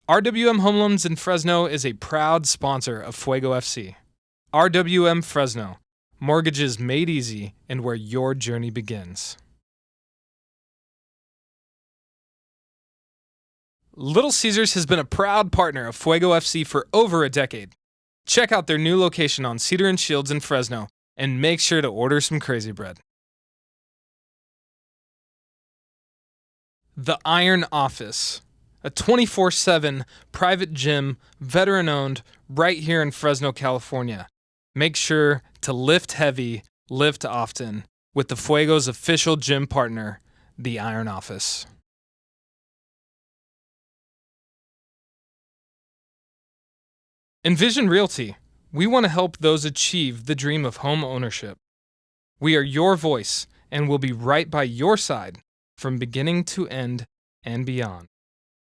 RWM Home Loans in Fresno is a proud sponsor of Fuego FC. RWM Fresno, mortgages made easy and where your journey begins. Little Caesars has been a proud partner of Fuego FC for over a decade. Check out their new location on Cedar and Shields in Fresno and make sure to order some crazy bread. The Iron Office, a 24/7 private gym, veteran-owned, right here in Fresno, California. Make sure to lift heavy, lift often with the Fuego's official gym partner, the Iron Office. Envision Realty. We want to help those achieve the dream of home ownership. We are your voice and will be right by your side from beginning to end and beyond.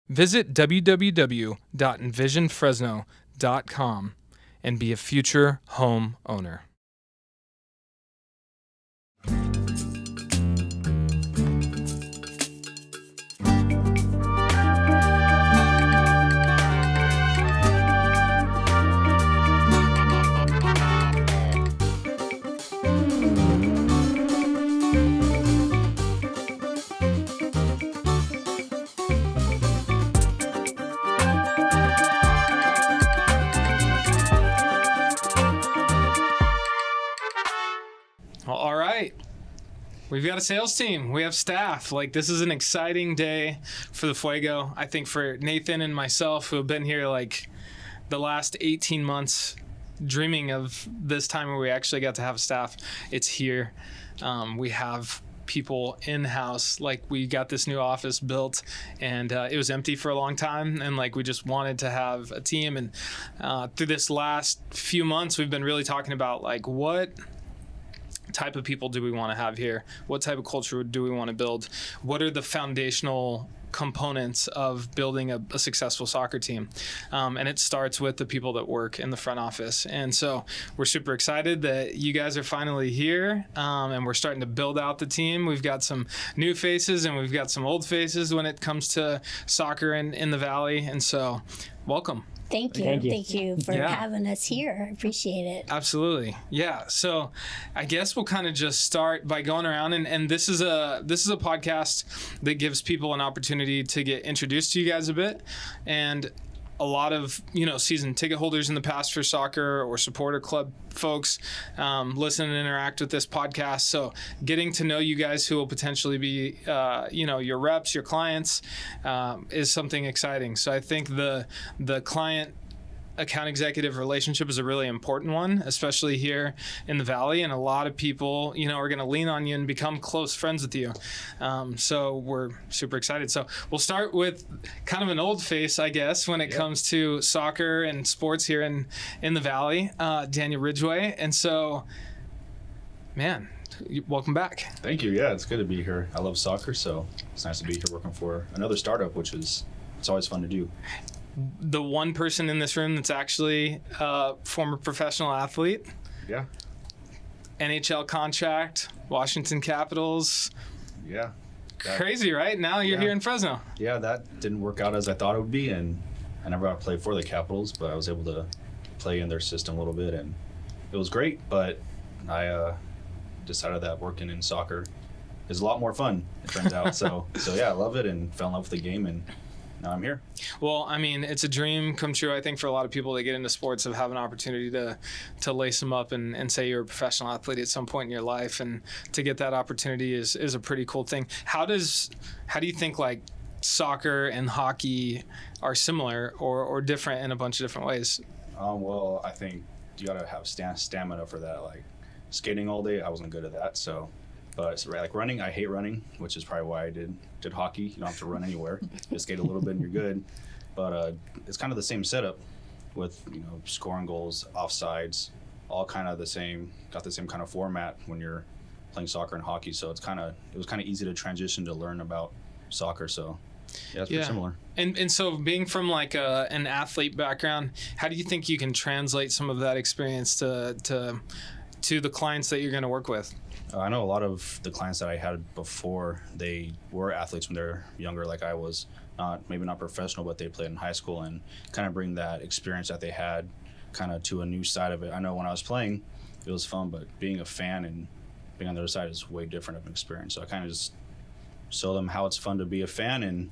Visit www.envisionfresno.com and be a future home owner. All right. We've got a sales team. We have staff. Like, this is an exciting day for the Fuego. I think for Nathan and myself, who have been here like the last 18 months, dreaming of this time where we actually got to have staff, it's here. We have people in-house. Like, we got this new office built and it was empty for a long time, and like we just wanted to have a team. And through this last few months, we've been really talking about like what type of people do we want to have here? What type of culture do we want to build? What are the foundational components of building a successful soccer team? And it starts with the people that work in the front office. And so we're super excited that you guys are finally here, and we're starting to build out the team. We've got some new faces and we've got some old faces when it comes to soccer in the Valley. And so welcome. Thank you for having us here. I appreciate it. Absolutely. Yeah. So I guess we'll kind of just start by going around, and this is a podcast that gives people an opportunity to get introduced to you guys a bit. And a lot of, season ticket holders in the past for soccer or supporter club folks listen and interact with this podcast. So getting to know you guys who will potentially be, your reps, your clients, is something exciting. So I think the client account executive relationship is a really important one, especially here in the Valley. And a lot of people, are going to lean on you and become close friends with you. So we're super excited. So we'll start with kind of an old face, I guess, when it comes to soccer and sports here in the Valley, Daniel Ridgway. And so, man, welcome back. Thank you. Yeah, it's good to be here. I love soccer, so it's nice to be here working for another startup, it's always fun to do. The one person in this room that's actually a former professional athlete. Yeah. NHL contract, Washington Capitals. Yeah. Crazy, right? Now you're here in Fresno. Yeah, that didn't work out as I thought it would be, and I never got to play for the Capitals, but I was able to play in their system a little bit, and it was great, but I decided that working in soccer is a lot more fun, it turns out. So yeah, I love it and fell in love with the game, and now I'm here. Well, I mean, it's a dream come true, I think, for a lot of people that get into sports, of having an opportunity to lace them up and say you're a professional athlete at some point in your life, and to get that opportunity is a pretty cool thing. How do you think like soccer and hockey are similar or different in a bunch of different ways? Well, I think you got to have stamina for that. Like skating all day, I wasn't good at that, so. But like running, I hate running, which is probably why I did hockey. You don't have to run anywhere. Just skate a little bit and you're good. But it's kind of the same setup with, scoring goals, offsides, all kind of the same, got the same kind of format when you're playing soccer and hockey. So it was kind of easy to transition to learn about soccer. So yeah, it's pretty similar. And so being from like an athlete background, how do you think you can translate some of that experience to the clients that you're going to work with? I know a lot of the clients that I had before, they were athletes when they're younger, like I was. maybe not professional, but they played in high school, and kind of bring that experience that they had kind of to a new side of it. I know when I was playing, it was fun, but being a fan and being on the other side is way different of an experience. So I kind of just show them how it's fun to be a fan and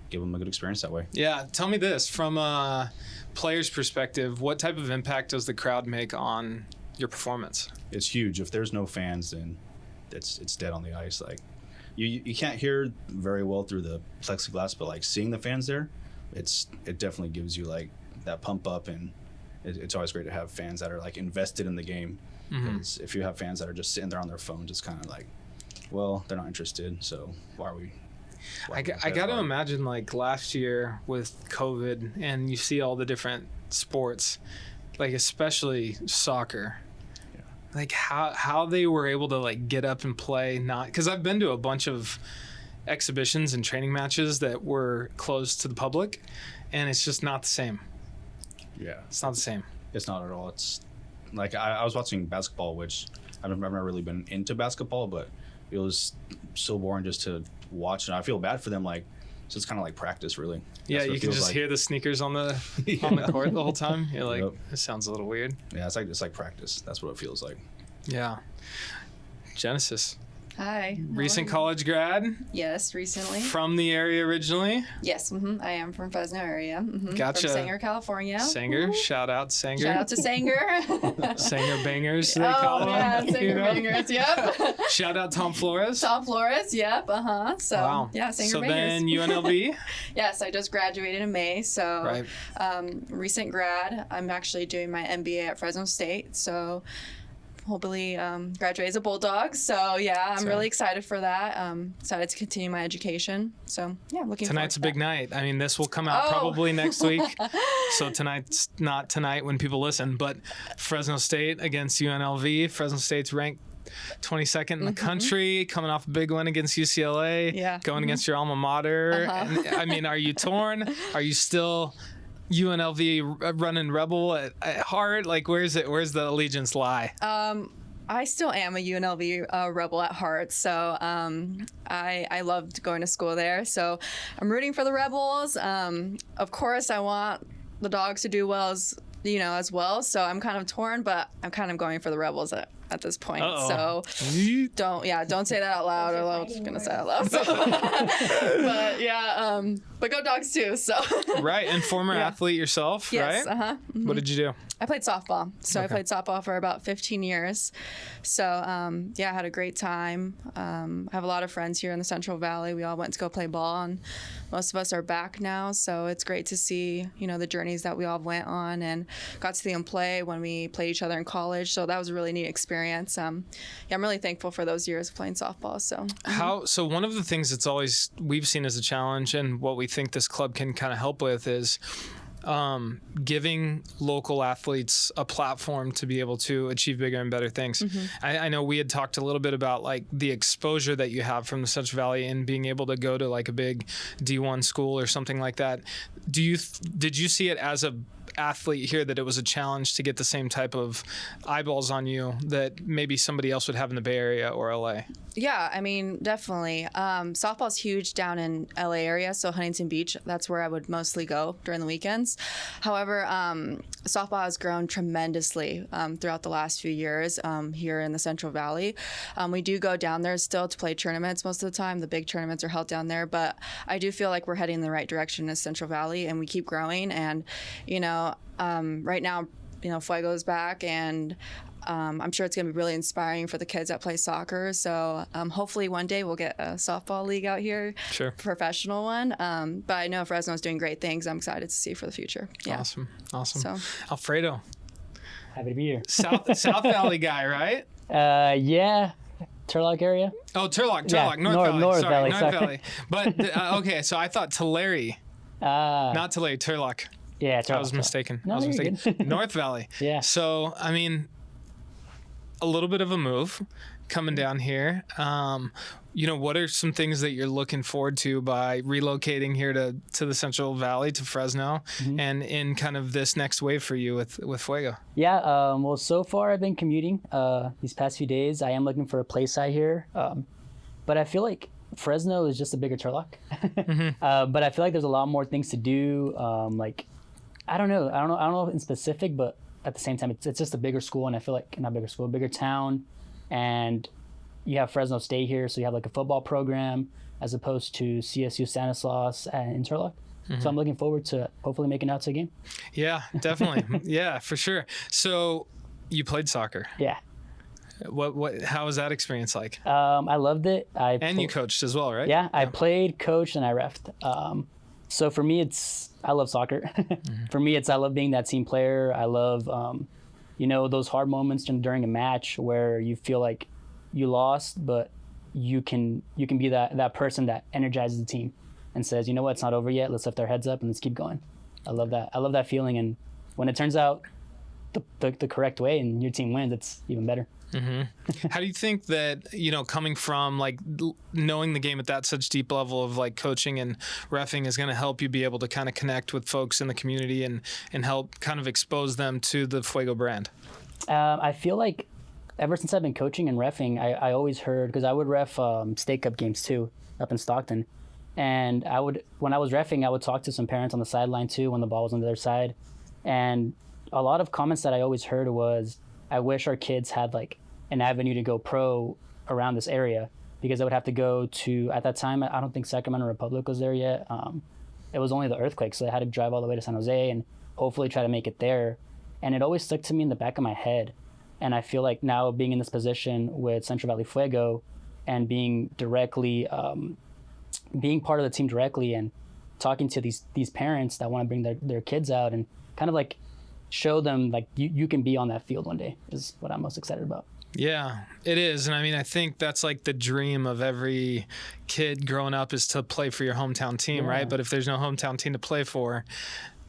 give them a good experience that way. Yeah, tell me this, from a player's perspective, what type of impact does the crowd make on your performance? It's huge. If there's no fans, then it's dead on the ice. Like you can't hear very well through the plexiglass, but like seeing the fans there, it definitely gives you like that pump up, and it's always great to have fans that are like invested in the game. Because if you have fans that are just sitting there on their phone, just kind of like, well, they're not interested, so why are we? I got to imagine, like last year with COVID, and you see all the different sports, like especially soccer, like how they were able to like get up and play. Not because I've been to a bunch of exhibitions and training matches that were closed to the public, and it's just not the same. Yeah, it's not the same. It's not at all. It's like I was watching basketball, which I've never really been into basketball, but it was so boring just to watch, and I feel bad for them. Like, so it's kind of like practice, really. Yeah, you can just hear the sneakers on the on the court the whole time. You're like, This sounds a little weird. Yeah, it's like practice. That's what it feels like. Yeah. Genesis. Hi. Recent college grad. Yes, recently. From the area originally. Yes, I am from Fresno area. Gotcha. From Sanger, California. Sanger, shout out Sanger. Shout out to Sanger. Sanger bangers, they call them. Yeah, Sanger bangers, yep. Shout out Tom Flores. Tom Flores, yep, So, wow. Yeah, Sanger so bangers. So then UNLV? Yes, I just graduated in May, so right. Recent grad. I'm actually doing my MBA at Fresno State, so hopefully graduate as a Bulldog. So yeah, I'm really excited for that. Excited to continue my education. So yeah, looking Tonight's forward to a big night. I mean, this will come out probably next week. So tonight's not tonight when people listen, but Fresno State against UNLV. Fresno State's ranked 22nd in the country, coming off a big win against UCLA, going against your alma mater. And, I mean, are you torn? Are you still UNLV running Rebel at heart? Like, where's the allegiance lie? I still am a UNLV Rebel at heart. So I loved going to school there. So I'm rooting for the Rebels. Of course, I want the Dogs to do well as well. So I'm kind of torn, but I'm kind of going for the Rebels at this point. So don't say that out loud, or I'm just gonna say it out loud. So. But yeah, but go Dogs too. So right, and former athlete yourself, yes, right? What did you do? I played softball. So I played softball for about 15 years. So I had a great time. I have a lot of friends here in the Central Valley. We all went to go play ball, and most of us are back now. So it's great to see, the journeys that we all went on, and got to see them play when we played each other in college. So that was a really neat experience. I'm really thankful for those years of playing softball. So So one of the things that's always we've seen as a challenge, and what we think this club can kind of help with, is giving local athletes a platform to be able to achieve bigger and better things. I know we had talked a little bit about like the exposure that you have from the Central Valley and being able to go to like a big D1 school or something like that. Did you see it as a athlete here that it was a challenge to get the same type of eyeballs on you that maybe somebody else would have in the Bay Area or LA? Yeah, I mean, definitely. Softball's huge down in LA area, so Huntington Beach, that's where I would mostly go during the weekends. However, softball has grown tremendously throughout the last few years here in the Central Valley. We do go down there still to play tournaments most of the time. The big tournaments are held down there, but I do feel like we're heading in the right direction in Central Valley, and we keep growing. And, right now, Fuego's back, and I'm sure it's going to be really inspiring for the kids that play soccer. So hopefully one day we'll get a softball league out here, sure, professional one. But I know Fresno's doing great things. I'm excited to see for the future. Yeah. Awesome. So, Alfredo. Happy to be here. South Valley guy, right? Yeah. Turlock area. Oh, Turlock, Yeah, North Valley. North Valley. Valley. But okay, so I thought Tulare, not Tulare, Turlock. Yeah, Turlock. I was mistaken. No, you're good. North Valley. Yeah. So, I mean, a little bit of a move coming down here. What are some things that you're looking forward to by relocating here to the Central Valley, to Fresno, and in kind of this next wave for you with Fuego? Yeah, well, so far I've been commuting these past few days. I am looking for a place out here. But I feel like Fresno is just a bigger Turlock, but I feel like there's a lot more things to do. Like, I don't know in specific, but at the same time, it's just a bigger school, and I feel like not bigger school, bigger town, and you have Fresno State here, so you have like a football program as opposed to CSU Stanislaus and Turlock. So I'm looking forward to hopefully making it out to a game. Yeah, definitely. Yeah, for sure. So you played soccer. Yeah. How was that experience like? I loved it. And you coached as well, right? Yeah, I played, coached, and I refed. So for me, I love soccer. For me, I love being that team player. I love, those hard moments during a match where you feel like you lost, but you can be that person that energizes the team and says, you know what, it's not over yet. Let's lift our heads up and let's keep going. I love that. I love that feeling. And when it turns out the correct way and your team wins, it's even better. How do you think that, coming from like knowing the game at that such deep level of like coaching and reffing is going to help you be able to kind of connect with folks in the community and help kind of expose them to the Fuego brand? I feel like ever since I've been coaching and reffing, I always heard, because I would ref State Cup games too up in Stockton. And when I was reffing, I would talk to some parents on the sideline too when the ball was on the other side. And a lot of comments that I always heard was, I wish our kids had like an avenue to go pro around this area, because I would have to go to, at that time, I don't think Sacramento Republic was there yet. It was only the earthquake, so I had to drive all the way to San Jose and hopefully try to make it there. And it always stuck to me in the back of my head. And I feel like now being in this position with Central Valley Fuego and being directly, being part of the team directly and talking to these parents that want to bring their kids out and kind of like show them like you can be on that field one day is what I'm most excited about. Yeah, it is. And I mean, I think that's like the dream of every kid growing up is to play for your hometown team, right? But if there's no hometown team to play for,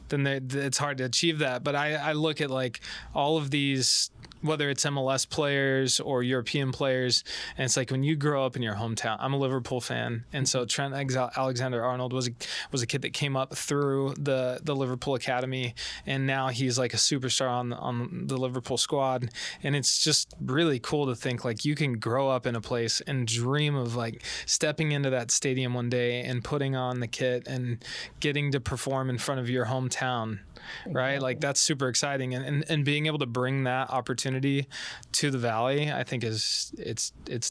then it's hard to achieve that. But I look at like all of these, whether it's MLS players or European players, and it's like when you grow up in your hometown. I'm a Liverpool fan, and so Trent Alexander-Arnold was a kid that came up through the Liverpool academy, and now he's like a superstar on the Liverpool squad. And it's just really cool to think like you can grow up in a place and dream of like stepping into that stadium one day and putting on the kit and getting to perform in front of your hometown. Right? Like that's super exciting. And being able to bring that opportunity to the Valley, I think it's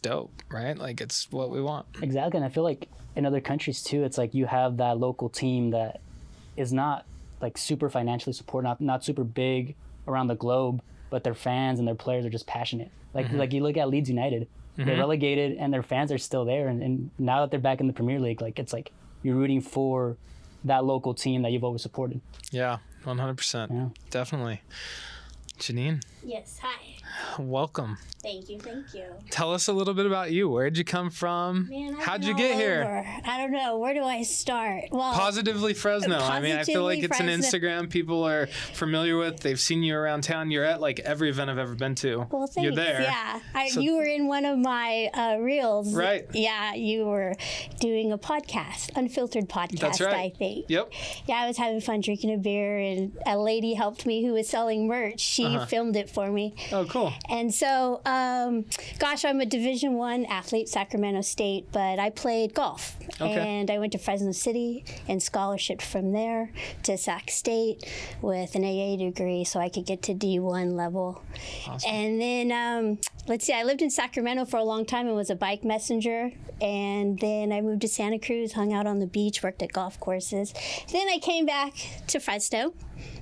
dope, right? Like it's what we want. Exactly. And I feel like in other countries too, it's like you have that local team that is not like super financially supported, not super big around the globe, but their fans and their players are just passionate. Like like you look at Leeds United, they're relegated and their fans are still there. And now that they're back in the Premier League, like it's like you're rooting for that local team that you've always supported. Yeah. 100%. Yeah. Definitely. Janine. Yes, hi. Welcome. Thank you. Tell us a little bit about you. Where'd you come from? Man, how'd you get here? I don't know. Where do I start? Well, Positively Fresno. I mean, I feel like it's an Instagram people are familiar with. They've seen you around town. You're at like every event I've ever been to. Well, thanks. You're there. Yeah. You were in one of my reels. Right. Yeah, you were doing a podcast, unfiltered podcast, That's right. I think. Yep. Yeah, I was having fun drinking a beer, and a lady helped me who was selling merch. She filmed it for me. Oh, cool. And so, gosh, I'm a Division I athlete, Sacramento State, but I played golf. Okay. And I went to Fresno City and scholarship from there to Sac State with an AA degree so I could get to D1 level. Awesome. And then, let's see, I lived in Sacramento for a long time and was a bike messenger. And then I moved to Santa Cruz, hung out on the beach, worked at golf courses. Then I came back to Fresno,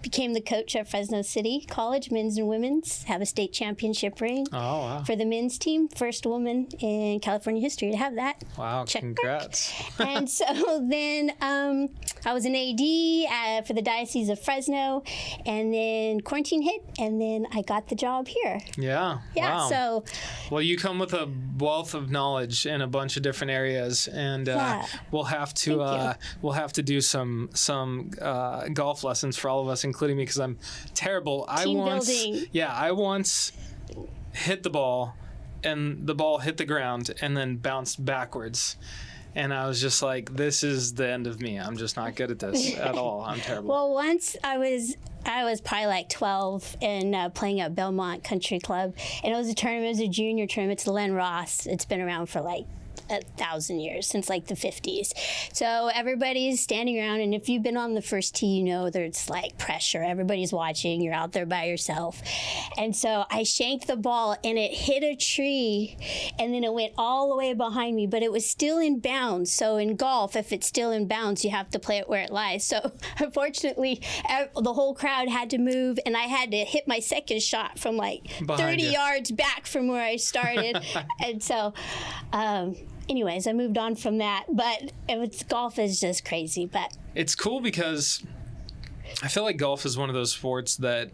became the coach at Fresno City College, men's and women's, have a state championship ring for the men's team. First woman in California history to have that. Wow, Check congrats. And so then I was an AD for the Diocese of Fresno, and then quarantine hit, and then I got the job here. Yeah. Yeah, wow. so. Well, you come with a wealth of knowledge in a bunch of different areas, and we'll have to do some golf lessons for all of us, including me, because I'm terrible. Building. Yeah, I once hit the ball, and the ball hit the ground and then bounced backwards. And I was just like, this is the end of me. I'm just not good at this at all. I'm terrible. Well, once I was probably like 12 and playing at Belmont Country Club. And it was a tournament, it was a junior tournament. It's Len Ross. It's been around for like 1,000 years, since like the 50s. So everybody's standing around, and if you've been on the first tee, you know there's like pressure. Everybody's watching. You're out there by yourself. And so I shanked the ball, and it hit a tree, and then it went all the way behind me, but it was still in bounds. So in golf, if it's still in bounds, you have to play it where it lies. So unfortunately, the whole crowd had to move, and I had to hit my second shot from like Behind 30 you. yards back from where I started. And so, anyways, I moved on from that. But golf is just crazy. But It's cool because I feel like golf is one of those sports that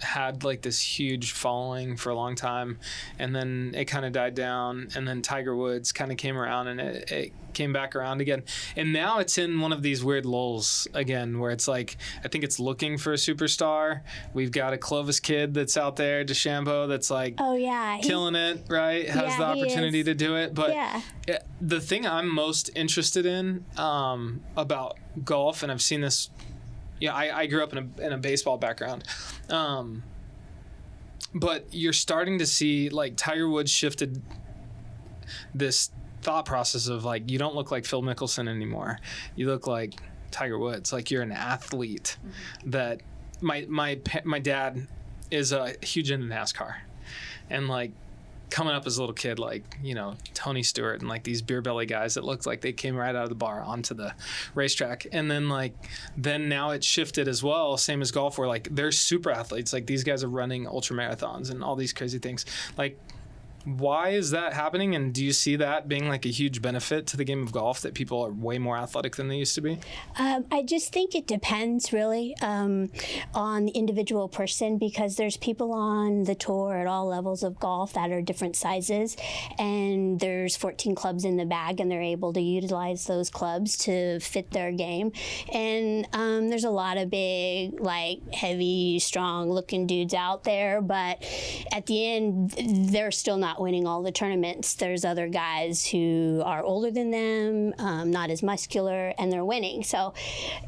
had like this huge following for a long time, and then it kind of died down, and then Tiger Woods kind of came around, and it came back around again, and now it's in one of these weird lulls again where it's like I think it's looking for a superstar. We've got a Clovis kid that's out there, DeChambeau, that's like oh yeah, killing it, right? Has Yeah, the he opportunity is. to do it, but Yeah. the thing I'm most interested in about golf, and I've seen this. Yeah, I grew up in a baseball background, but you're starting to see like Tiger Woods shifted this thought process of like you don't look like Phil Mickelson anymore. You look like Tiger Woods. Like you're an athlete. That my dad is a huge into NASCAR, and like coming up as a little kid, like, you know, Tony Stewart and like these beer belly guys that looked like they came right out of the bar onto the racetrack. And then then now it's shifted as well, same as golf, where like they're super athletes. Like these guys are running ultra marathons and all these crazy things. Like, why is that happening? And do you see that being like a huge benefit to the game of golf, that people are way more athletic than they used to be? I just think it depends really on the individual person, because there's people on the tour at all levels of golf that are different sizes, and there's 14 clubs in the bag, and they're able to utilize those clubs to fit their game. And there's a lot of big, like heavy, strong looking dudes out there, but at the end, they're still not winning all the tournaments. There's other guys who are older than them, not as muscular, and they're winning. So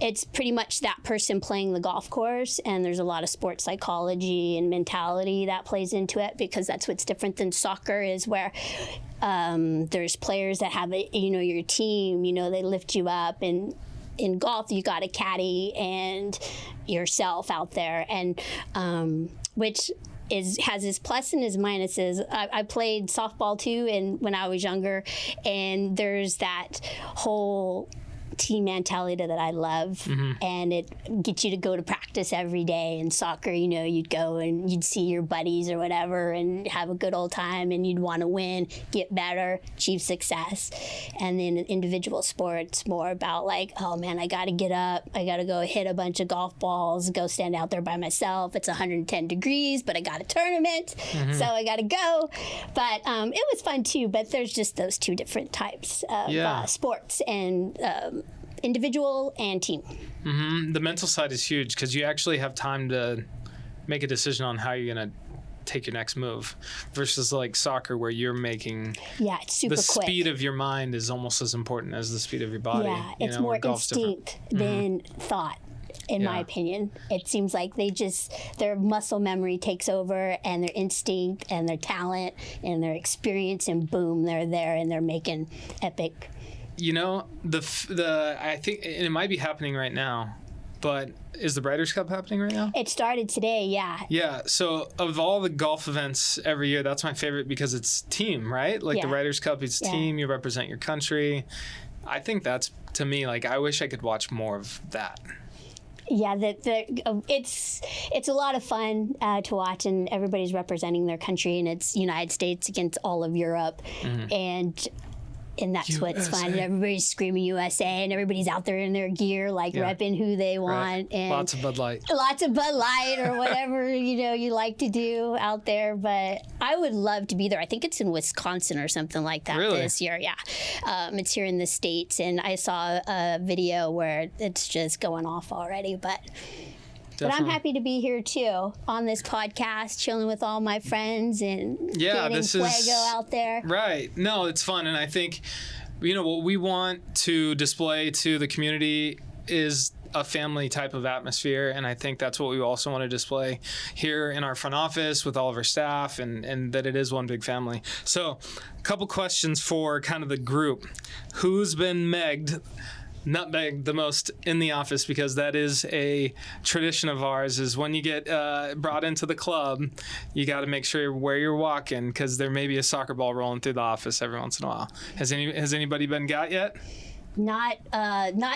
it's pretty much that person playing the golf course, and there's a lot of sports psychology and mentality that plays into it, because that's what's different than soccer, is where there's players that have your team, they lift you up, and in golf you got a caddy and yourself out there, and which has his plus and his minuses. I played softball too, and when I was younger, and there's that whole team mentality that I love, and it gets you to go to practice every day. In soccer, you'd go and you'd see your buddies or whatever and have a good old time, and you'd want to win, get better, achieve success. And then in individual sports, more about like, oh man, I got to get up, I got to go hit a bunch of golf balls, go stand out there by myself. It's 110 degrees, but I got a tournament, so I got to go. But it was fun too, but there's just those two different types of sports, and individual and team. The mental side is huge, because you actually have time to make a decision on how you're going to take your next move, versus like soccer, where you're making it's super the quick. speed of your mind is almost as important as the speed of your body. Yeah, it's more instinct than thought. In my opinion, it seems like their muscle memory takes over, and their instinct and their talent and their experience, and boom, they're there and they're making epic. I think it might be happening right now, but is the Breeders' Cup happening right now? It started today, yeah. Yeah, so of all the golf events every year, that's my favorite, because it's team, right? Like the Breeders' Cup, it's team, you represent your country. I think that's, to me, like, I wish I could watch more of that. Yeah, it's a lot of fun to watch, and everybody's representing their country, and it's United States against all of Europe, and that's what's fun. And everybody's screaming USA, and everybody's out there in their gear, like repping who they want. And lots of Bud Light. Lots of Bud Light or whatever, you like to do out there. But I would love to be there. I think it's in Wisconsin or something like that this year. Yeah. It's here in the States. And I saw a video where it's just going off already. But I'm happy to be here too on this podcast, chilling with all my friends and getting Fuego out there. Right. No, it's fun. And I think, what we want to display to the community is a family type of atmosphere, and I think that's what we also want to display here in our front office with all of our staff, and that it is one big family. So a couple questions for kind of the group. Who's been nutmegged the most in the office, because that is a tradition of ours, is when you get brought into the club, you got to make sure where you're walking, because there may be a soccer ball rolling through the office every once in a while. Has anybody been got yet? Not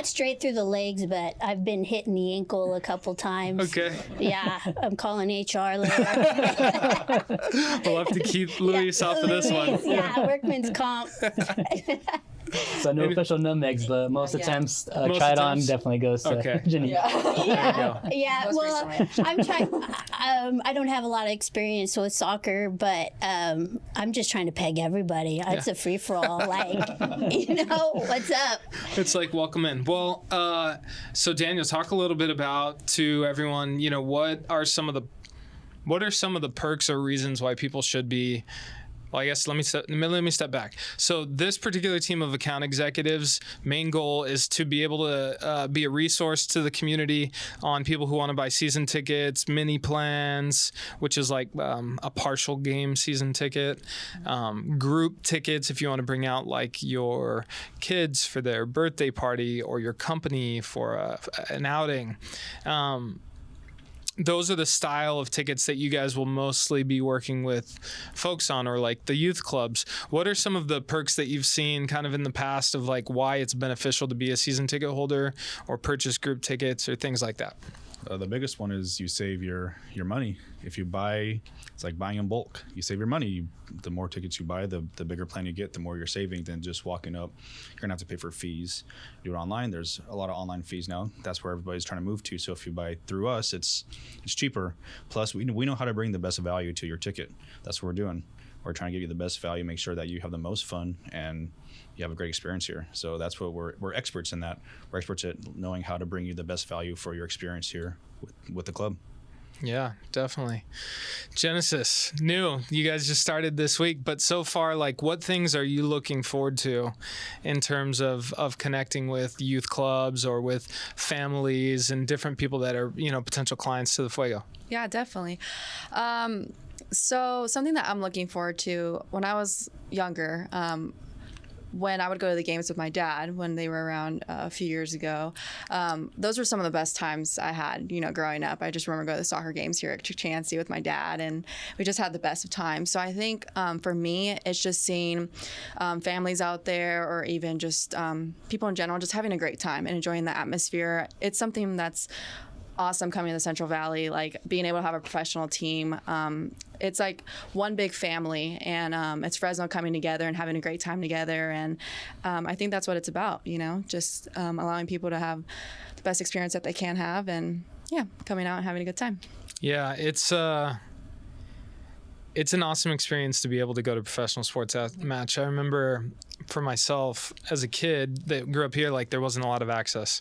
straight through the legs, but I've been hitting the ankle a couple times. Okay. Yeah, I'm calling HR later. We'll have to keep Luis off of this one. Yeah, workman's comp. So no official nutmegs, but most attempts tried on attempts? definitely goes to Okay. Jenny. Yeah, Most well, recently. I'm trying. I don't have a lot of experience with soccer, but I'm just trying to peg everybody. It's a free for all. Like, what's up? It's like, welcome in. Well, so Daniel, talk a little bit about, to everyone, what are some of the perks or reasons why people should be. Well, I guess let me step back. So this particular team of account executives' main goal is to be able to be a resource to the community on people who want to buy season tickets, mini plans, which is like a partial game season ticket, group tickets if you want to bring out like your kids for their birthday party or your company for an outing. Those are the style of tickets that you guys will mostly be working with folks on, or like the youth clubs. What are some of the perks that you've seen kind of in the past of like why it's beneficial to be a season ticket holder or purchase group tickets or things like that? The biggest one is you save your money. If you buy, it's like buying in bulk. You save your money. The more tickets you buy, the bigger plan you get, the more you're saving than just walking up. You're going to have to pay for fees. Do it online. There's a lot of online fees now. That's where everybody's trying to move to. So if you buy through us, it's cheaper. Plus, we know how to bring the best value to your ticket. That's what we're doing. We're trying to give you the best value, make sure that you have the most fun, and you have a great experience here. So that's what we're experts in that. We're experts at knowing how to bring you the best value for your experience here with the club. Yeah, definitely. Genesis, new. You guys just started this week, but so far, like, what things are you looking forward to in terms of connecting with youth clubs or with families and different people that are, potential clients to the Fuego? Yeah, definitely. So something that I'm looking forward to, when I was younger, when I would go to the games with my dad when they were around a few years ago, those were some of the best times I had, growing up. I just remember going to the soccer games here at Chansey with my dad, and we just had the best of times. So I think for me, it's just seeing families out there, or even just people in general, just having a great time and enjoying the atmosphere. It's something that's awesome coming to the Central Valley, like being able to have a professional team. It's like one big family, and it's Fresno coming together and having a great time together. And I think that's what it's about, just allowing people to have the best experience that they can have, and coming out and having a good time. Yeah, it's an awesome experience to be able to go to a professional sports match. I remember for myself as a kid that grew up here, like there wasn't a lot of access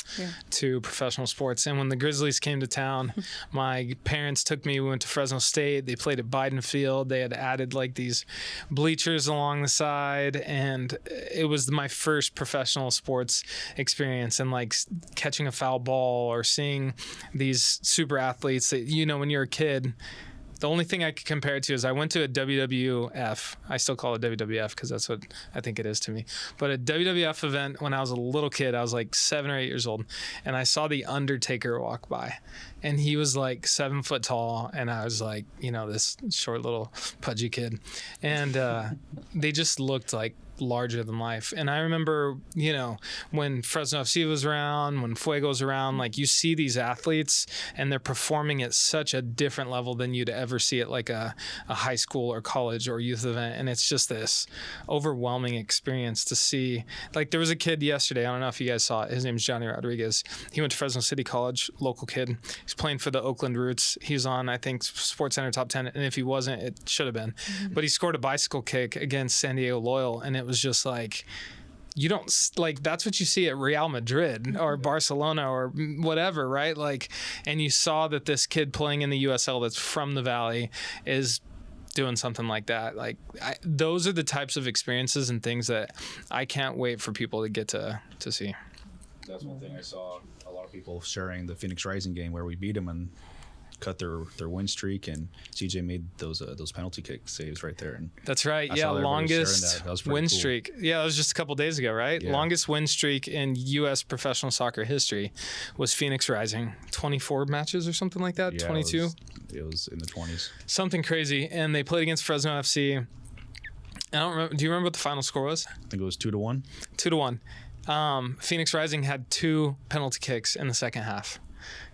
to professional sports. And when the Grizzlies came to town, my parents took me, we went to Fresno State. They played at Biden Field. They had added like these bleachers along the side. And it was my first professional sports experience, and like catching a foul ball or seeing these super athletes that, when you're a kid, the only thing I could compare it to is I went to a WWF. I still call it WWF because that's what I think it is to me. But a WWF event when I was a little kid, I was like 7 or 8 years old, and I saw The Undertaker walk by. And he was like 7 foot tall, and I was like, this short little pudgy kid. And they just looked like larger than life. And I remember, when Fresno FC was around, when Fuego was around, like you see these athletes and they're performing at such a different level than you'd ever see at like a high school or college or youth event. And it's just this overwhelming experience to see. Like there was a kid yesterday, I don't know if you guys saw it, his name's Johnny Rodriguez. He went to Fresno City College, local kid. He's playing for the Oakland Roots. He was on, I think, SportsCenter top 10. And if he wasn't, it should have been. Mm-hmm. But he scored a bicycle kick against San Diego Loyal, and it was just like, you don't like, that's what you see at Real Madrid or Barcelona or whatever, right? Like, and you saw that this kid playing in the USL that's from the Valley is doing something like that. Like those are the types of experiences and things that I can't wait for people to get to see. That's one thing I saw a lot of people sharing the Phoenix Rising game where we beat them and cut their win streak, and CJ made those penalty kick saves right there. And That's right. I Yeah, saw everybody sharing longest that was pretty win cool. streak. Yeah, that was just a couple days ago, right? Yeah. Longest win streak in U.S. professional soccer history was Phoenix Rising. 24 matches or something like that. Yeah, 22, it was in the 20s. something crazy. And they played against Fresno FC. I don't remember. Do you remember what the final score was? I think it was 2-1. 2-1. Phoenix Rising had 2 penalty kicks in the second half.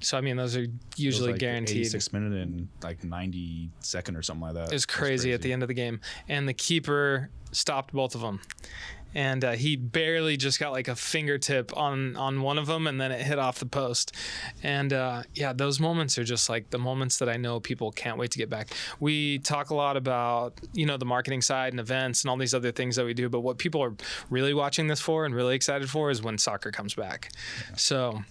So I mean, those are usually It was like guaranteed. 86 minute and like 92nd or something like that. It was crazy at the end of the game, and the keeper stopped both of them, and he barely just got like a fingertip on one of them, and then it hit off the post. And yeah, those moments are just like the moments that I know people can't wait to get back. We talk a lot about, you know, the marketing side and events and all these other things that we do, but what people are really watching this for and really excited for is when soccer comes back. So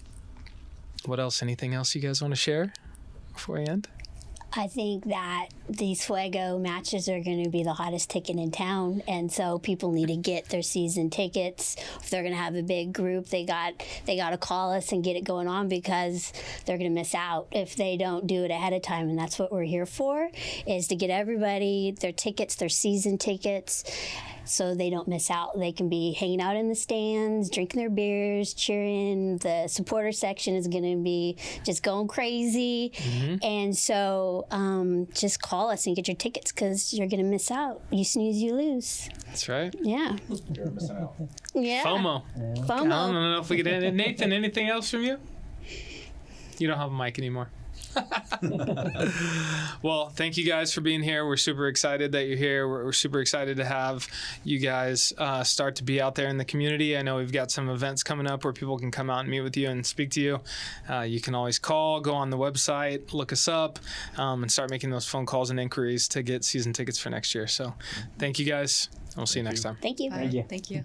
what else? Anything else you guys want to share before I end? I think that these Fuego matches are going to be the hottest ticket in town, and so people need to get their season tickets. If they're going to have a big group, they got to call us and get it going on, because they're going to miss out if they don't do it ahead of time. And that's what we're here for, is to get everybody their tickets, their season tickets, so they don't miss out. They can be hanging out in the stands, drinking their beers, cheering. The supporter section is going to be just going crazy. And so just call us and get your tickets, because you're going to miss out. You snooze, you lose. That's right. Yeah. You're missing out. Yeah. FOMO. I FOMO. don't know if we get in. Nathan, anything else from you? You don't have a mic anymore. Well, thank you guys for being here. We're super excited that you're here. We're super excited to have you guys start to be out there in the community. I know we've got some events coming up where people can come out and meet with you and speak to you. You can always call, go on the website, look us up, and start making those phone calls and inquiries to get season tickets for next year. So thank you guys, and we'll see you next time. Thank you. Bye. Thank you. Thank you.